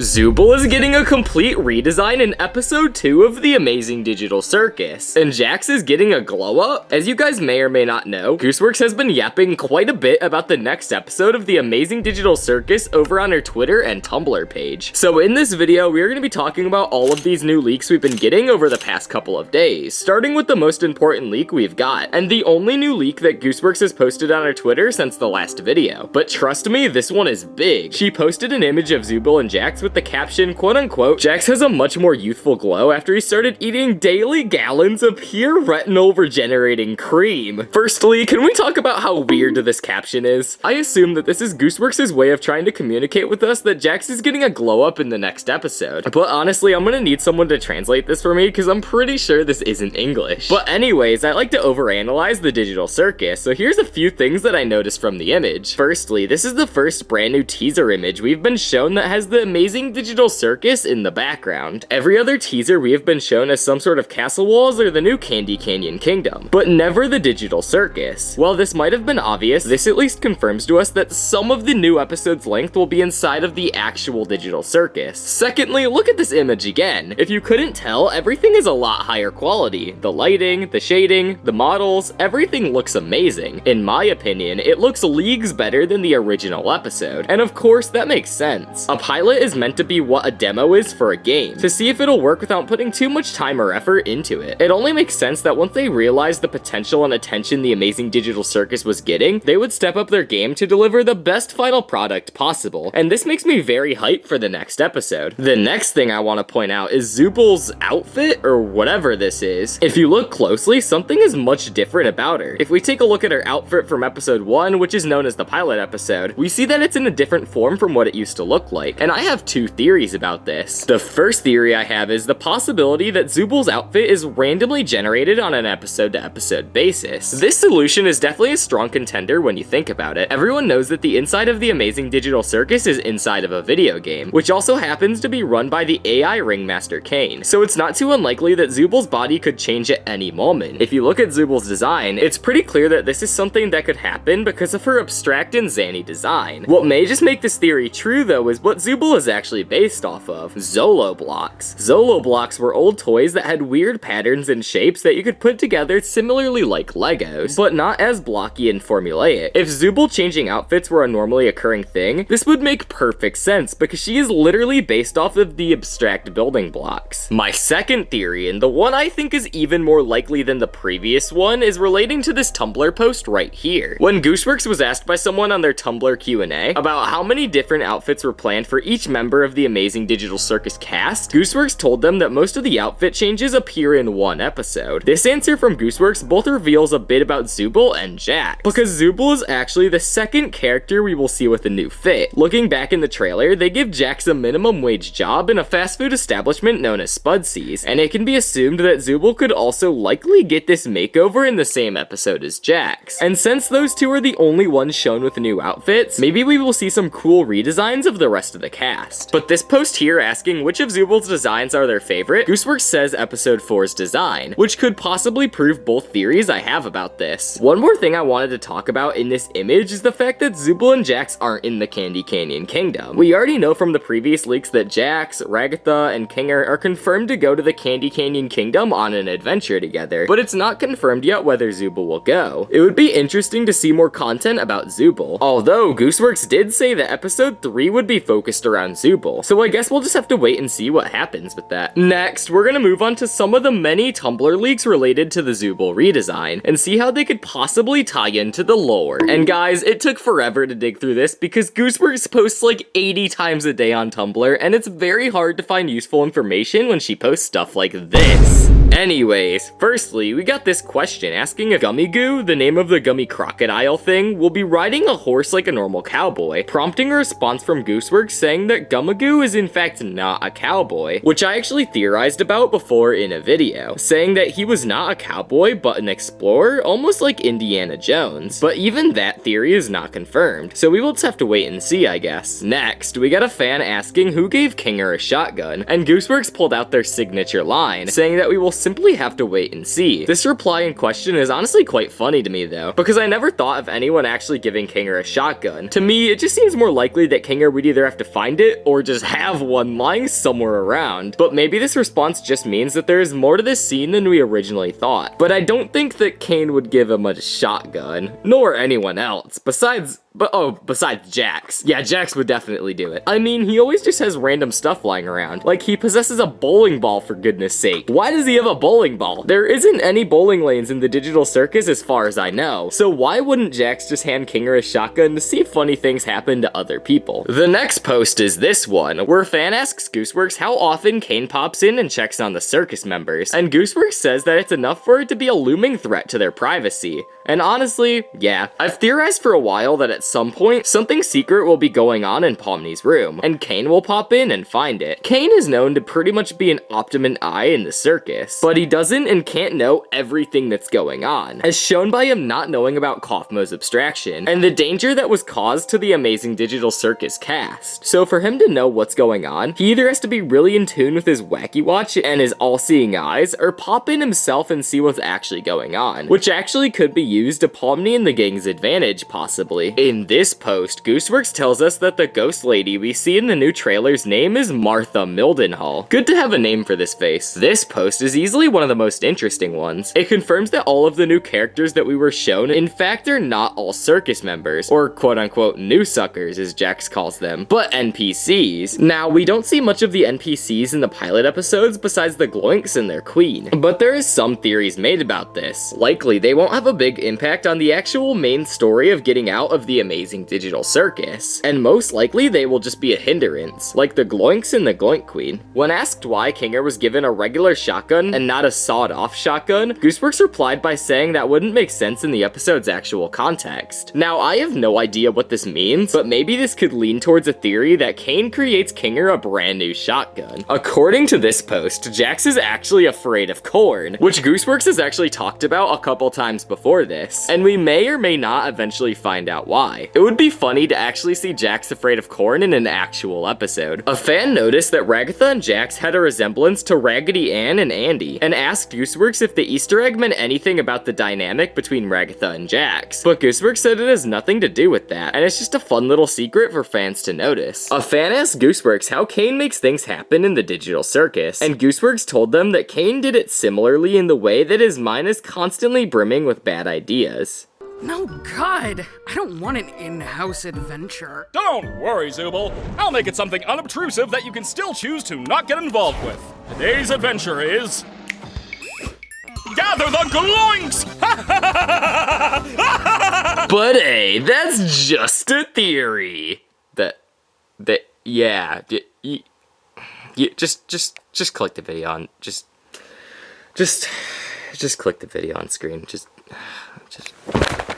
Zubal is getting a complete redesign in episode 2 of The Amazing Digital Circus, and Jax is getting a glow up. As you guys may or may not know, Gooseworks has been yapping quite a bit about the next episode of The Amazing Digital Circus over on her Twitter and Tumblr page. So in this video, we are going to be talking about all of these new leaks we've been getting over the past couple of days, starting with the most important leak we've got, and the only new leak that Gooseworks has posted on her Twitter since the last video. But trust me, this one is big. She posted an image of Zubal and Jax with the caption, quote-unquote, Jax has a much more youthful glow after he started eating daily gallons of pure retinol regenerating cream. Firstly, can we talk about how weird this caption is? I assume that this is Gooseworks' way of trying to communicate with us that Jax is getting a glow up in the next episode. But honestly, I'm gonna need someone to translate this for me because I'm pretty sure this isn't English. But anyways, I like to overanalyze the digital circus, so here's a few things that I noticed from the image. Firstly, this is the first brand new teaser image we've been shown that has the Amazing Digital Circus in the background. Every other teaser we have been shown as some sort of castle walls or the new Candy Canyon Kingdom, but never the digital circus. While this might have been obvious, this at least confirms to us that some of the new episode's length will be inside of the actual digital circus. Secondly, look at this image again. If you couldn't tell, everything is a lot higher quality. The lighting, the shading, the models, everything looks amazing. In my opinion, it looks leagues better than the original episode. And of course, that makes sense. A pilot is meant to be what a demo is for a game, to see if it'll work without putting too much time or effort into it. It only makes sense that once they realized the potential and attention the Amazing Digital Circus was getting, they would step up their game to deliver the best final product possible, and this makes me very hyped for the next episode. The next thing I want to point out is Zubal's outfit, or whatever this is. If you look closely, something is much different about her. If we take a look at her outfit from episode 1, which is known as the pilot episode, we see that it's in a different form from what it used to look like, and I have two theories about this. The first theory I have is the possibility that Zubal's outfit is randomly generated on an episode-to-episode basis. This solution is definitely a strong contender when you think about it. Everyone knows that the inside of the Amazing Digital Circus is inside of a video game, which also happens to be run by the AI Ringmaster Kane, so it's not too unlikely that Zubal's body could change at any moment. If you look at Zubal's design, it's pretty clear that this is something that could happen because of her abstract and zany design. What may just make this theory true though is what Zubal is actually based off of: Zolo blocks. Zolo blocks were old toys that had weird patterns and shapes that you could put together similarly like Legos, but not as blocky and formulaic. If Zubal changing outfits were a normally occurring thing, this would make perfect sense because she is literally based off of the abstract building blocks. My second theory, and the one I think is even more likely than the previous one, is relating to this Tumblr post right here. When Gooseworks was asked by someone on their Tumblr Q&A about how many different outfits were planned for each member of the Amazing Digital Circus cast, Gooseworks told them that most of the outfit changes appear in one episode. This answer from Gooseworks both reveals a bit about Zubal and Jax, because Zubal is actually the second character we will see with a new fit. Looking back in the trailer, they give Jax a minimum wage job in a fast food establishment known as Spudsies, and it can be assumed that Zubal could also likely get this makeover in the same episode as Jax. And since those two are the only ones shown with new outfits, maybe we will see some cool redesigns of the rest of the cast. But this post here asking which of Zubal's designs are their favorite, Gooseworks says episode 4's design, which could possibly prove both theories I have about this. One more thing I wanted to talk about in this image is the fact that Zubal and Jax aren't in the Candy Canyon Kingdom. We already know from the previous leaks that Jax, Ragatha, and Kinger are confirmed to go to the Candy Canyon Kingdom on an adventure together, but it's not confirmed yet whether Zubal will go. It would be interesting to see more content about Zubal, although Gooseworks did say that episode 3 would be focused around Zubal, so I guess we'll just have to wait and see what happens with that. Next, we're gonna move on to some of the many Tumblr leaks related to the Zubal redesign, and see how they could possibly tie into the lore. And guys, it took forever to dig through this because Gooseworks posts like 80 times a day on Tumblr, and it's very hard to find useful information when she posts stuff like this. Anyways, firstly, we got this question asking if Gummy Goo, the name of the gummy crocodile thing, will be riding a horse like a normal cowboy, prompting a response from Gooseworks saying that Gumagoo is in fact not a cowboy, which I actually theorized about before in a video, saying that he was not a cowboy but an explorer, almost like Indiana Jones. But even that theory is not confirmed, so we will just have to wait and see, I guess. Next, we got a fan asking who gave Kinger a shotgun, and Gooseworks pulled out their signature line, saying that we will simply have to wait and see. This reply in question is honestly quite funny to me though, because I never thought of anyone actually giving Kinger a shotgun. To me, it just seems more likely that Kinger would either have to find it or just have one lying somewhere around. But maybe this response just means that there is more to this scene than we originally thought. But I don't think that Kane would give him a shotgun, nor anyone else, besides Jax. Yeah, Jax would definitely do it. I mean, he always just has random stuff lying around. Like, he possesses a bowling ball, for goodness sake. Why does he have a bowling ball? There isn't any bowling lanes in the Digital Circus as far as I know. So why wouldn't Jax just hand Kinger a shotgun to see if funny things happen to other people? The next post is this one, where a fan asks Gooseworks how often Kane pops in and checks on the circus members. And Gooseworks says that it's enough for it to be a looming threat to their privacy. And honestly, yeah. I've theorized for a while that at some point, something secret will be going on in Pomni's room, and Kane will pop in and find it. Kane is known to pretty much be an optimum eye in the circus, but he doesn't and can't know everything that's going on, as shown by him not knowing about Kaufmo's abstraction, and the danger that was caused to the Amazing Digital Circus cast. So for him to know what's going on, he either has to be really in tune with his wacky watch and his all-seeing eyes, or pop in himself and see what's actually going on, which actually could be used to Pomni and the gang's advantage, possibly. In this post, Gooseworks tells us that the ghost lady we see in the new trailer's name is Martha Mildenhall. Good to have a name for this face. This post is easily one of the most interesting ones. It confirms that all of the new characters that we were shown, in fact, are not all circus members, or quote-unquote new suckers as Jax calls them, but NPCs. Now, we don't see much of the NPCs in the pilot episodes besides the Gloinks and their queen, but there is some theories made about this. Likely, they won't have a big impact on the actual main story of getting out of the Amazing Digital Circus, and most likely they will just be a hindrance, like the Gloinks and the Gloink Queen. When asked why Kinger was given a regular shotgun and not a sawed-off shotgun, Gooseworks replied by saying that wouldn't make sense in the episode's actual context. Now, I have no idea what this means, but maybe this could lean towards a theory that Kane creates Kinger a brand new shotgun. According to this post, Jax is actually afraid of corn, which Gooseworks has actually talked about a couple times before this, and we may or may not eventually find out why. It would be funny to actually see Jax afraid of corn in an actual episode. A fan noticed that Ragatha and Jax had a resemblance to Raggedy Ann and Andy, and asked Gooseworks if the Easter egg meant anything about the dynamic between Ragatha and Jax, but Gooseworks said it has nothing to do with that, and it's just a fun little secret for fans to notice. A fan asked Gooseworks how Kane makes things happen in the Digital Circus, and Gooseworks told them that Kane did it similarly in the way that his mind is constantly brimming with bad ideas. No, God, I don't want an in-house adventure. Don't worry, Zubal. I'll make it something unobtrusive that you can still choose to not get involved with. Today's adventure is... Gather the Gloinks! But hey, that's just a theory. Yeah, just click the video on, just click the video on screen, just